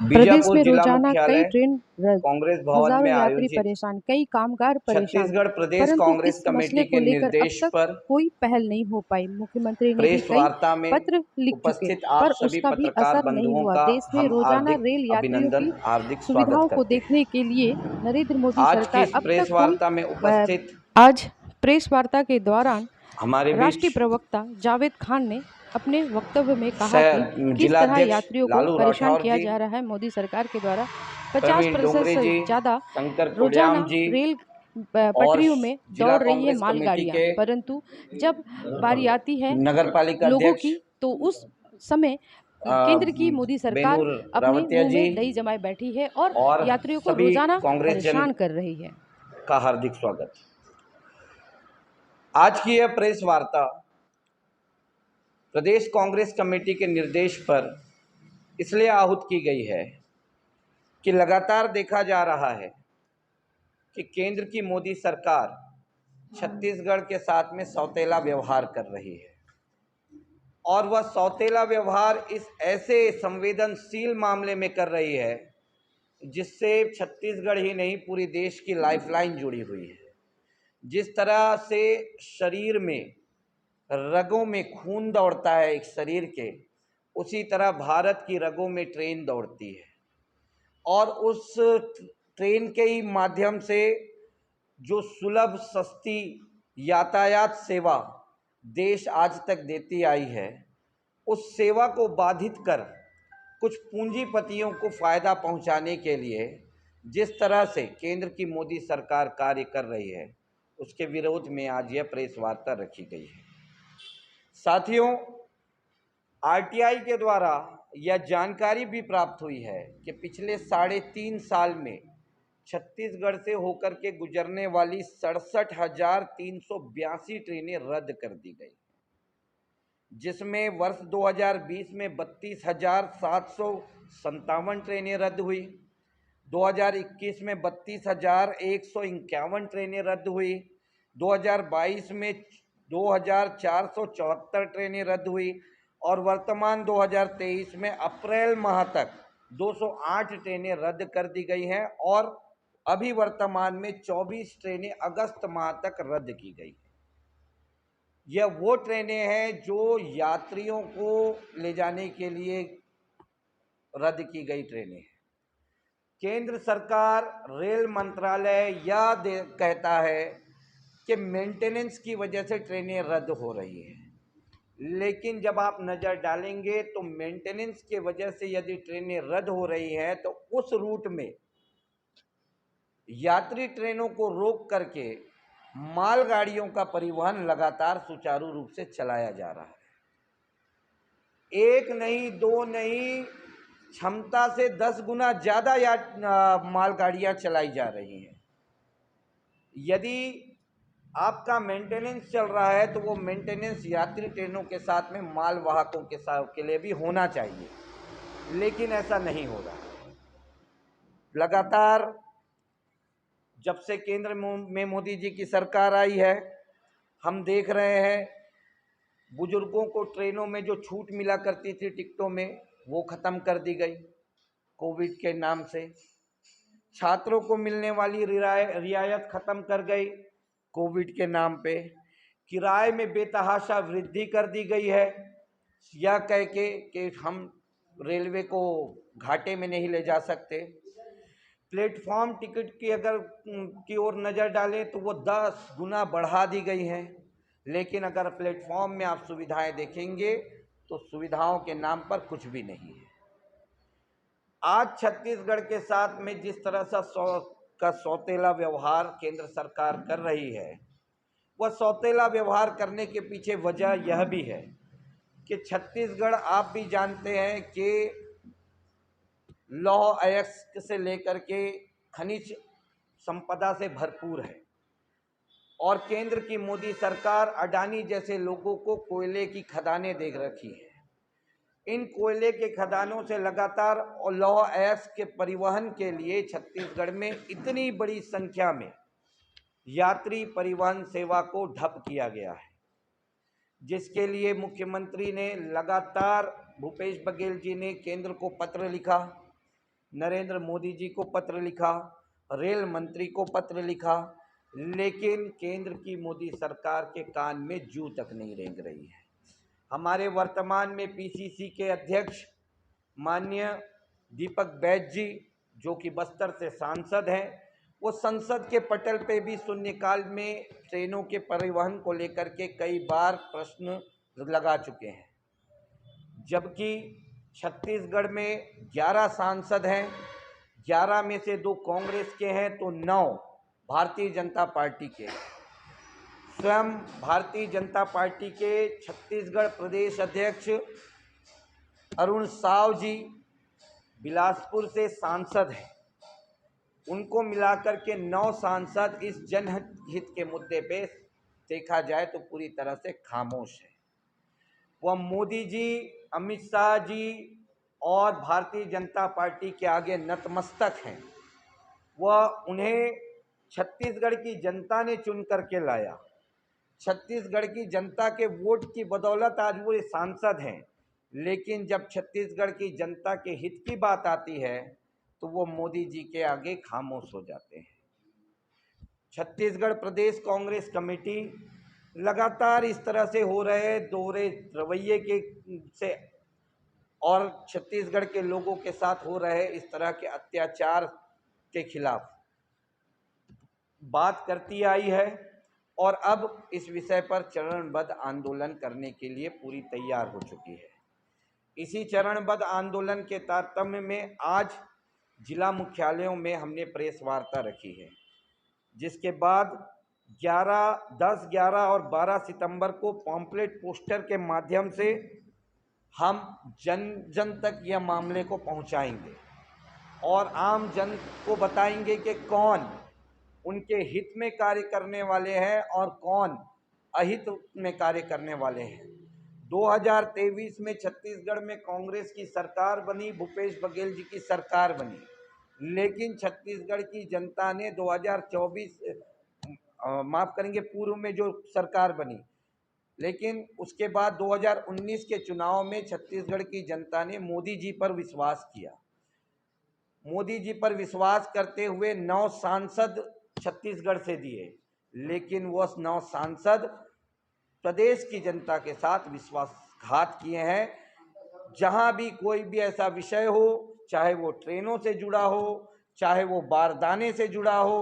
प्रदेश बीजापुर में जिला रोजाना कई मुख्यालय ट्रेन रद्द, कांग्रेस भवन में हजारों यात्री आयोजित परेशान, कई कामगार परेशान। छत्तीसगढ़ प्रदेश परंतु कांग्रेस इस मसले कमेटी को के लेकर अब निर्देश तक पर कोई पहल नहीं हो पाई। मुख्यमंत्री ने भी प्रेस कई वार्ता में पत्र लिख चुके, उपस्थित आप पर सभी उसका भी पत्रकार असर नहीं बंधुओं हुआ। का देश में हम रोजाना हार्दिक रेल यात्रियों अभिनंदन, की हार्दिक स्वागत सुविधाओं को करते हैं। देखने के लिए नरेंद्र मोदी आज की सरकार इस अब तक प्रेस कोई वार्ता में उपस्थित आज प्रेस वार्ता के दौरान हमारे बीच राष्ट्रीय प्रवक्ता जावेद खान ने अपने वक्तव्य में कहा कि किस तरह जिलाध्यक्ष यात्रियों को लालू परेशान राठौर किया जी, जा रहा है। मोदी सरकार के द्वारा प्रवीण 50% डोंगरे से जी, ज़्यादा शंकर कुड़ियाम रोजाना जी रेल और पटरियों में जिला दौड़ रही है कांग्रेस कमेटी मालगाड़ियां, के परंतु जब बारी आती है नगर पालिका लोगों अध्यक्ष की तो उस समय केंद्र की मोदी सरकार बेनूर अपने रावतिया मुंह जी में दही जमाए बैठी है और और यात्रियों को सभी रोजाना कांग्रेस जन परेशान कर रही है। का हार्दिक स्वागत। आज की यह प्रेस वार्ता प्रदेश कांग्रेस कमेटी के निर्देश पर इसलिए आहूत की गई है कि लगातार देखा जा रहा है कि केंद्र की मोदी सरकार छत्तीसगढ़ के साथ में सौतेला व्यवहार कर रही है और वह सौतेला व्यवहार इस ऐसे संवेदनशील मामले में कर रही है जिससे छत्तीसगढ़ ही नहीं पूरी देश की लाइफलाइन जुड़ी हुई है। जिस तरह से शरीर में रगों में खून दौड़ता है एक शरीर के, उसी तरह भारत की रगों में ट्रेन दौड़ती है और उस ट्रेन के ही माध्यम से जो सुलभ सस्ती यातायात सेवा देश आज तक देती आई है, उस सेवा को बाधित कर कुछ पूंजीपतियों को फायदा पहुंचाने के लिए जिस तरह से केंद्र की मोदी सरकार कार्य कर रही है, उसके विरोध में आज यह प्रेस वार्ता रखी गई है। साथियों, आरटीआई के द्वारा यह जानकारी भी प्राप्त हुई है कि पिछले 3.5 साल में छत्तीसगढ़ से होकर के गुजरने वाली 67,382 ट्रेनें रद्द कर दी गई, जिसमें वर्ष 2020 में 32,757 ट्रेनें रद्द हुई, 2021 में 32,151 ट्रेनें रद्द हुई, 2022 में 2,474 ट्रेनें रद्द हुई और वर्तमान 2023 में अप्रैल माह तक 208 ट्रेनें रद्द कर दी गई हैं और अभी वर्तमान में 24 ट्रेनें अगस्त माह तक रद्द की गई। यह वो ट्रेनें हैं जो यात्रियों को ले जाने के लिए रद्द की गई ट्रेनें हैं। केंद्र सरकार रेल मंत्रालय यह कहता है कि मेंटेनेंस की वजह से ट्रेनें रद्द हो रही हैं, लेकिन जब आप नज़र डालेंगे तो मेंटेनेंस के वजह से यदि ट्रेनें रद्द हो रही हैं तो उस रूट में यात्री ट्रेनों को रोक करके मालगाड़ियों का परिवहन लगातार सुचारू रूप से चलाया जा रहा है। एक नहीं, दो नहीं, क्षमता से 10 गुना ज़्यादा मालगाड़ियां चलाई जा रही हैं। यदि आपका मेंटेनेंस चल रहा है तो वो मेंटेनेंस यात्री ट्रेनों के साथ में माल वाहकों के लिए भी होना चाहिए, लेकिन ऐसा नहीं हो रहा। लगातार जब से केंद्र में मोदी जी की सरकार आई है, हम देख रहे हैं बुजुर्गों को ट्रेनों में जो छूट मिला करती थी टिकटों में, वो ख़त्म कर दी गई कोविड के नाम से। छात्रों को मिलने वाली रियायत ख़त्म कर गई कोविड के नाम पे। किराए में बेतहाशा वृद्धि कर दी गई है, यह कह के कि हम रेलवे को घाटे में नहीं ले जा सकते। प्लेटफॉर्म टिकट की ओर नज़र डालें तो वो 10 गुना बढ़ा दी गई हैं, लेकिन अगर प्लेटफॉर्म में आप सुविधाएं देखेंगे तो सुविधाओं के नाम पर कुछ भी नहीं है। आज छत्तीसगढ़ के साथ में जिस तरह से सौतेला व्यवहार केंद्र सरकार कर रही है, वह सौतेला व्यवहार करने के पीछे वजह यह भी है कि छत्तीसगढ़, आप भी जानते हैं कि लौह अयस्क से लेकर के खनिज संपदा से भरपूर है और केंद्र की मोदी सरकार अडानी जैसे लोगों को कोयले की खदानें दे रखी है। इन कोयले के खदानों से लगातार लौह अयस्क के परिवहन के लिए छत्तीसगढ़ में इतनी बड़ी संख्या में यात्री परिवहन सेवा को ठप किया गया है, जिसके लिए मुख्यमंत्री ने लगातार, भूपेश बघेल जी ने केंद्र को पत्र लिखा नरेंद्र मोदी जी को पत्र लिखा, रेल मंत्री को पत्र लिखा, लेकिन केंद्र की मोदी सरकार के कान में जूं तक नहीं रेंग रही है। हमारे वर्तमान में पीसीसी के अध्यक्ष माननीय दीपक बैज जी, जो कि बस्तर से सांसद हैं, वो संसद के पटल पे भी शून्यकाल में ट्रेनों के परिवहन को लेकर के कई बार प्रश्न लगा चुके हैं। जबकि छत्तीसगढ़ में 11 सांसद हैं, 11 में से 2 कांग्रेस के हैं तो 9 भारतीय जनता पार्टी के। स्वयं भारतीय जनता पार्टी के छत्तीसगढ़ प्रदेश अध्यक्ष अरुण साव जी बिलासपुर से सांसद हैं। उनको मिलाकर के 9 सांसद इस जनहित के मुद्दे पे देखा जाए तो पूरी तरह से खामोश है। वह मोदी जी, अमित शाह जी और भारतीय जनता पार्टी के आगे नतमस्तक हैं। वह उन्हें छत्तीसगढ़ की जनता ने चुन करके लाया। छत्तीसगढ़ की जनता के वोट की बदौलत आज वो सांसद हैं, लेकिन जब छत्तीसगढ़ की जनता के हित की बात आती है तो वो मोदी जी के आगे खामोश हो जाते हैं। छत्तीसगढ़ प्रदेश कांग्रेस कमेटी लगातार इस तरह से हो रहे दोहरे रवैये के से और छत्तीसगढ़ के लोगों के साथ हो रहे इस तरह के अत्याचार के खिलाफ बात करती आई है और अब इस विषय पर चरणबद्ध आंदोलन करने के लिए पूरी तैयार हो चुकी है। इसी चरणबद्ध आंदोलन के तारतम्य में आज जिला मुख्यालयों में हमने प्रेस वार्ता रखी है, जिसके बाद 10, 11 और 12 सितंबर को पॉम्पलेट पोस्टर के माध्यम से हम जन जन तक यह मामले को पहुंचाएंगे और आम जन को बताएंगे कि कौन उनके हित में कार्य करने वाले हैं और कौन अहित में कार्य करने वाले हैं। 2023 में छत्तीसगढ़ में कांग्रेस की सरकार बनी, भूपेश बघेल जी की सरकार बनी, लेकिन छत्तीसगढ़ की जनता ने 2024 माफ़ करेंगे पूर्व में जो सरकार बनी, लेकिन उसके बाद 2019 के चुनाव में छत्तीसगढ़ की जनता ने मोदी जी पर विश्वास किया। मोदी जी पर विश्वास करते हुए 9 सांसद छत्तीसगढ़ से दिए, लेकिन वह 9 सांसद प्रदेश की जनता के साथ विश्वासघात किए हैं। जहां भी कोई भी ऐसा विषय हो, चाहे वो ट्रेनों से जुड़ा हो, चाहे वो बारदाने से जुड़ा हो,